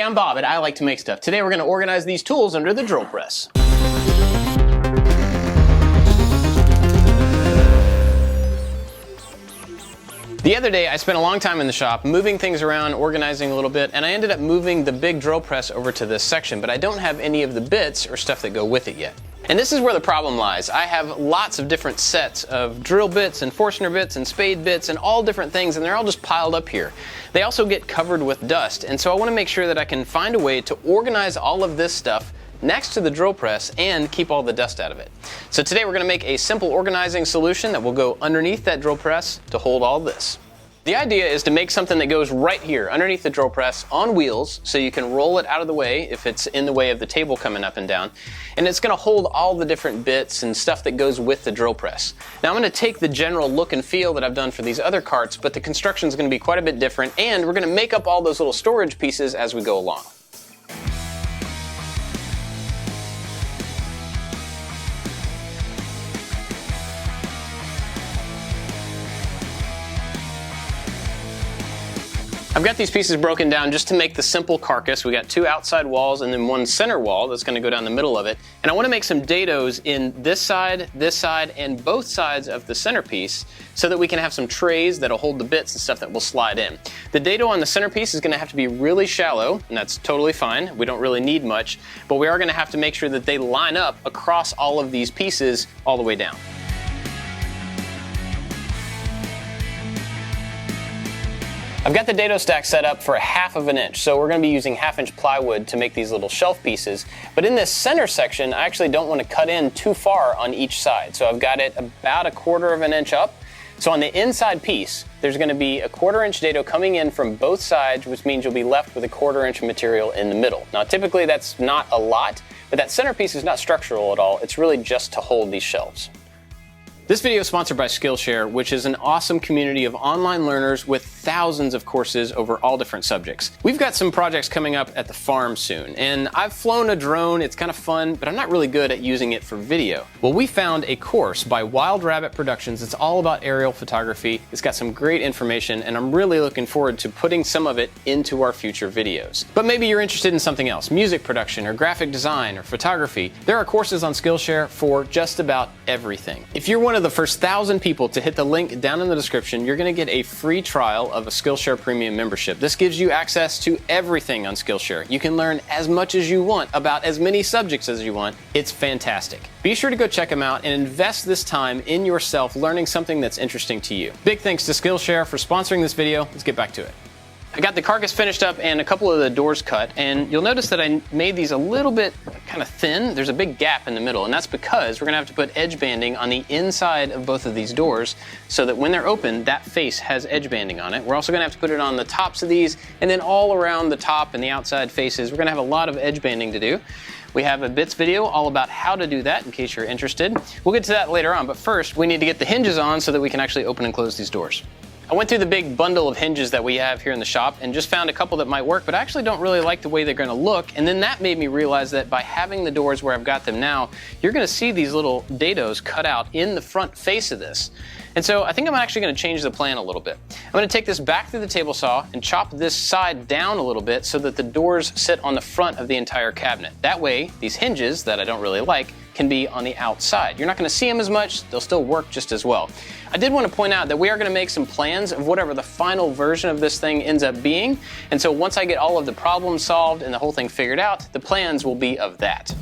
I'm Bob at ILikeToMakeStuff. Today we're going to organize these tools under the drill press. The other day I spent a long time in the shop moving things around, organizing a little bit, and I ended up moving the big drill press over to this section, but I don't have any of the bits or stuff that go with it yet. And this is where the problem lies. I have lots of different sets of drill bits and Forstner bits and spade bits and all different things, and they're all just piled up here. They also get covered with dust, and so I want to make sure that I can find a way to organize all of this stuff next to the drill press and keep all the dust out of it. So today we're going to make a simple organizing solution that will go underneath that drill press to hold all this. The idea is to make something that goes right here underneath the drill press on wheels so you can roll it out of the way if it's in the way of the table coming up and down. And it's going to hold all the different bits and stuff that goes with the drill press. Now I'm going to take the general look and feel that I've done for these other carts, but the construction is going to be quite a bit different, and we're going to make up all those little storage pieces as we go along. I've got these pieces broken down just to make the simple carcass. We got two outside walls and then one center wall that's going to go down the middle of it. And I want to make some dados in this side, and both sides of the centerpiece so that we can have some trays that'll hold the bits and stuff that will slide in. The dado on the centerpiece is going to have to be really shallow, and that's totally fine. We don't really need much, but we are going to have to make sure that they line up across all of these pieces all the way down. I've got the dado stack set up for 1/2 inch, so we're going to be using 1/2 inch plywood to make these little shelf pieces. But in this center section, I actually don't want to cut in too far on each side. So I've got it about 1/4 inch up. So on the inside piece, there's going to be a 1/4 inch dado coming in from both sides, which means you'll be left with a 1/4 inch material in the middle. Now typically that's not a lot, but that center piece is not structural at all. It's really just to hold these shelves. This video is sponsored by Skillshare, which is an awesome community of online learners with thousands of courses over all different subjects. We've got some projects coming up at the farm soon, and I've flown a drone, it's kind of fun, but I'm not really good at using it for video. Well, we found a course by Wild Rabbit Productions. It's all about aerial photography. It's got some great information, and I'm really looking forward to putting some of it into our future videos. But maybe you're interested in something else, music production or graphic design or photography. There are courses on Skillshare for just about everything. If you're one of the first 1,000 people to hit the link down in the description, you're going to get a free trial of a Skillshare Premium membership. This gives you access to everything on Skillshare. You can learn as much as you want about as many subjects as you want. It's fantastic. Be sure to go check them out and invest this time in yourself learning something that's interesting to you. Big thanks to Skillshare for sponsoring this video. Let's get back to it. I got the carcass finished up and a couple of the doors cut, and you'll notice that I made these a little bit kind of thin. There's a big gap in the middle, and that's because we're going to have to put edge banding on the inside of both of these doors so that when they're open, that face has edge banding on it. We're also going to have to put it on the tops of these, and then all around the top and the outside faces. We're going to have a lot of edge banding to do. We have a bits video all about how to do that in case you're interested. We'll get to that later on, but first we need to get the hinges on so that we can actually open and close these doors. I went through the big bundle of hinges that we have here in the shop and just found a couple that might work, but I actually don't really like the way they're going to look. And then that made me realize that by having the doors where I've got them now, you're going to see these little dados cut out in the front face of this. And so I think I'm actually going to change the plan a little bit. I'm going to take this back through the table saw and chop this side down a little bit so that the doors sit on the front of the entire cabinet. That way, these hinges that I don't really like can be on the outside. You're not going to see them as much, they'll still work just as well. I did want to point out that we are going to make some plans of whatever the final version of this thing ends up being, and so once I get all of the problems solved and the whole thing figured out, the plans will be of that.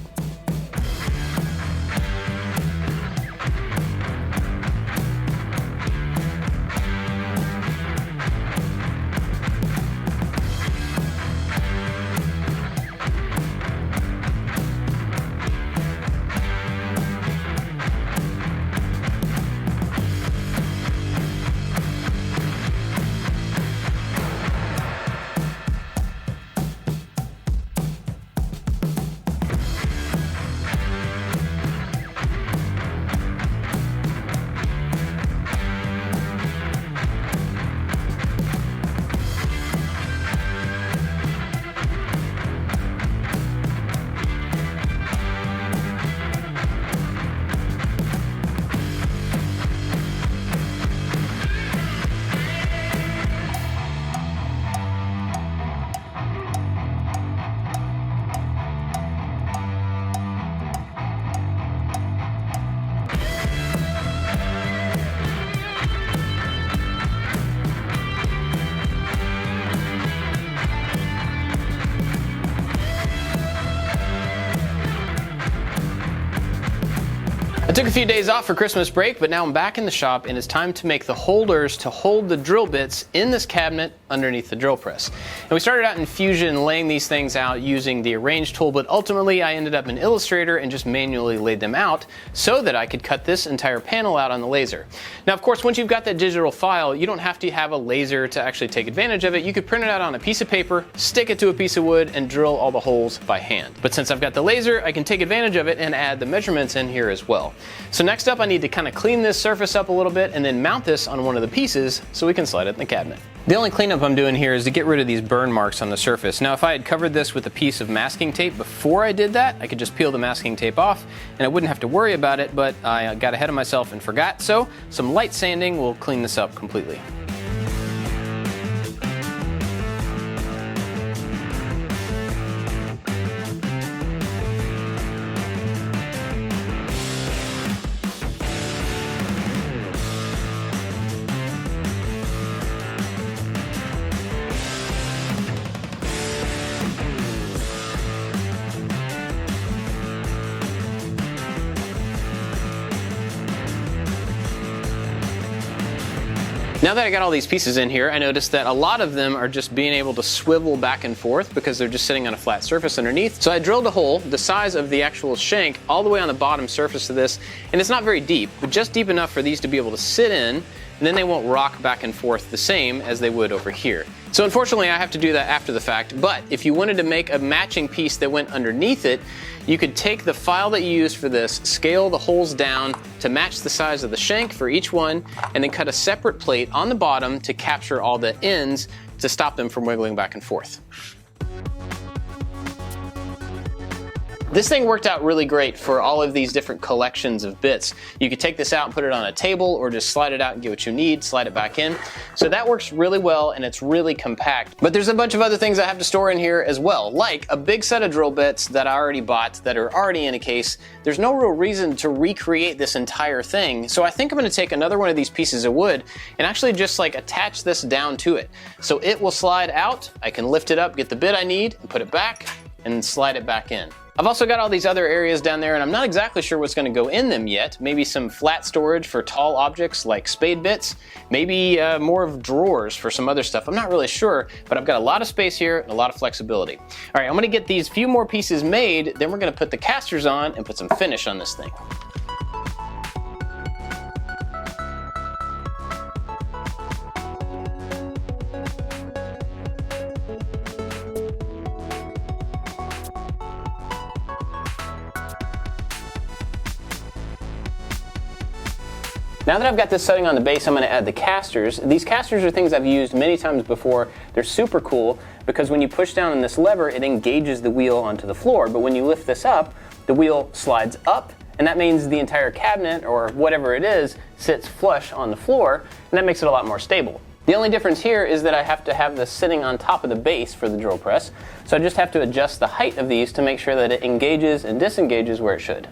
I took a few days off for Christmas break, but now I'm back in the shop and it's time to make the holders to hold the drill bits in this cabinet underneath the drill press. And we started out in Fusion laying these things out using the Arrange tool, but ultimately I ended up in Illustrator and just manually laid them out so that I could cut this entire panel out on the laser. Now of course, once you've got that digital file, you don't have to have a laser to actually take advantage of it. You could print it out on a piece of paper, stick it to a piece of wood, and drill all the holes by hand. But since I've got the laser, I can take advantage of it and add the measurements in here as well. So next up, I need to kind of clean this surface up a little bit and then mount this on one of the pieces so we can slide it in the cabinet. The only cleanup I'm doing here is to get rid of these burn marks on the surface. Now if I had covered this with a piece of masking tape before I did that, I could just peel the masking tape off and I wouldn't have to worry about it, but I got ahead of myself and forgot, so some light sanding will clean this up completely. Now that I got all these pieces in here, I noticed that a lot of them are just being able to swivel back and forth because they're just sitting on a flat surface underneath. So I drilled a hole the size of the actual shank all the way on the bottom surface of this, and it's not very deep, but just deep enough for these to be able to sit in, and then they won't rock back and forth the same as they would over here. So unfortunately I have to do that after the fact, but if you wanted to make a matching piece that went underneath it, you could take the file that you used for this, scale the holes down to match the size of the shank for each one, and then cut a separate plate on the bottom to capture all the ends to stop them from wiggling back and forth. This thing worked out really great for all of these different collections of bits. You could take this out and put it on a table or just slide it out and get what you need, slide it back in. So that works really well and it's really compact. But there's a bunch of other things I have to store in here as well, like a big set of drill bits that I already bought that are already in a case. There's no real reason to recreate this entire thing. So I think I'm gonna take another one of these pieces of wood and actually just like attach this down to it. So it will slide out, I can lift it up, get the bit I need, and put it back, and slide it back in. I've also got all these other areas down there and I'm not exactly sure what's going to go in them yet. Maybe some flat storage for tall objects like spade bits, maybe more of drawers for some other stuff. I'm not really sure, but I've got a lot of space here and a lot of flexibility. All right, I'm going to get these few more pieces made, then we're going to put the casters on and put some finish on this thing. Now that I've got this setting on the base, I'm going to add the casters. These casters are things I've used many times before. They're super cool because when you push down on this lever, it engages the wheel onto the floor. But when you lift this up, the wheel slides up, and that means the entire cabinet, or whatever it is, sits flush on the floor, and that makes it a lot more stable. The only difference here is that I have to have this sitting on top of the base for the drill press, so I just have to adjust the height of these to make sure that it engages and disengages where it should.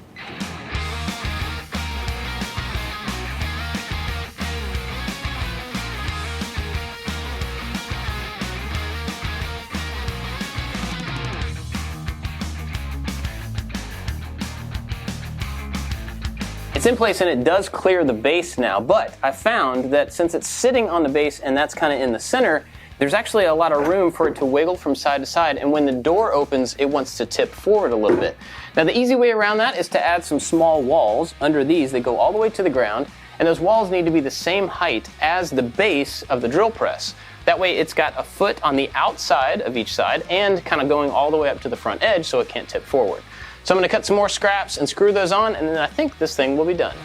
It's in place and it does clear the base now, but I found that since it's sitting on the base and that's kind of in the center, there's actually a lot of room for it to wiggle from side to side, and when the door opens, it wants to tip forward a little bit. Now the easy way around that is to add some small walls under these. They go all the way to the ground, and those walls need to be the same height as the base of the drill press. That way it's got a foot on the outside of each side and kind of going all the way up to the front edge so it can't tip forward. So I'm going to cut some more scraps and screw those on, and then I think this thing will be done.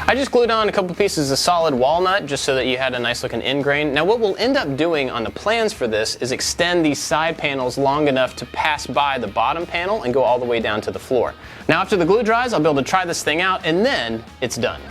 I just glued on a couple pieces of solid walnut just so that you had a nice looking end grain. Now what we'll end up doing on the plans for this is extend these side panels long enough to pass by the bottom panel and go all the way down to the floor. Now after the glue dries, I'll be able to try this thing out, and then it's done.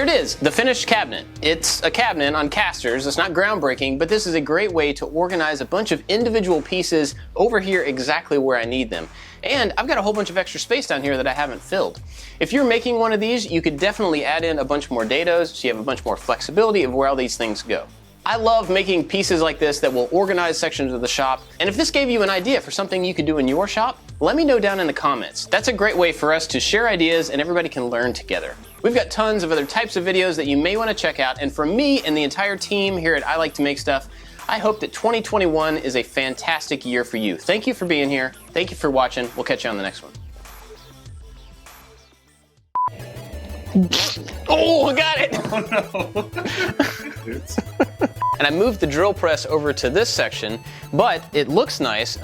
it is, the finished cabinet. It's a cabinet on casters. It's not groundbreaking, but this is a great way to organize a bunch of individual pieces over here exactly where I need them. And I've got a whole bunch of extra space down here that I haven't filled. If you're making one of these, you could definitely add in a bunch more dados so you have a bunch more flexibility of where all these things go. I love making pieces like this that will organize sections of the shop. And if this gave you an idea for something you could do in your shop, let me know down in the comments. That's a great way for us to share ideas and everybody can learn together. We've got tons of other types of videos that you may want to check out. And for me and the entire team here at ILikeToMakeStuff, I hope that 2021 is a fantastic year for you. Thank you for being here. Thank you for watching. We'll catch you on the next one. Oh, I got it! Oh no. And I moved the drill press over to this section, but it looks nice.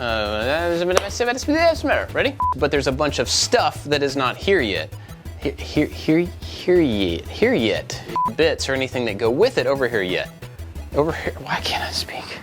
Ready? But there's a bunch of stuff that is not here yet. Here yet. Bits or anything that go with it over here yet. Over here, why can't I speak?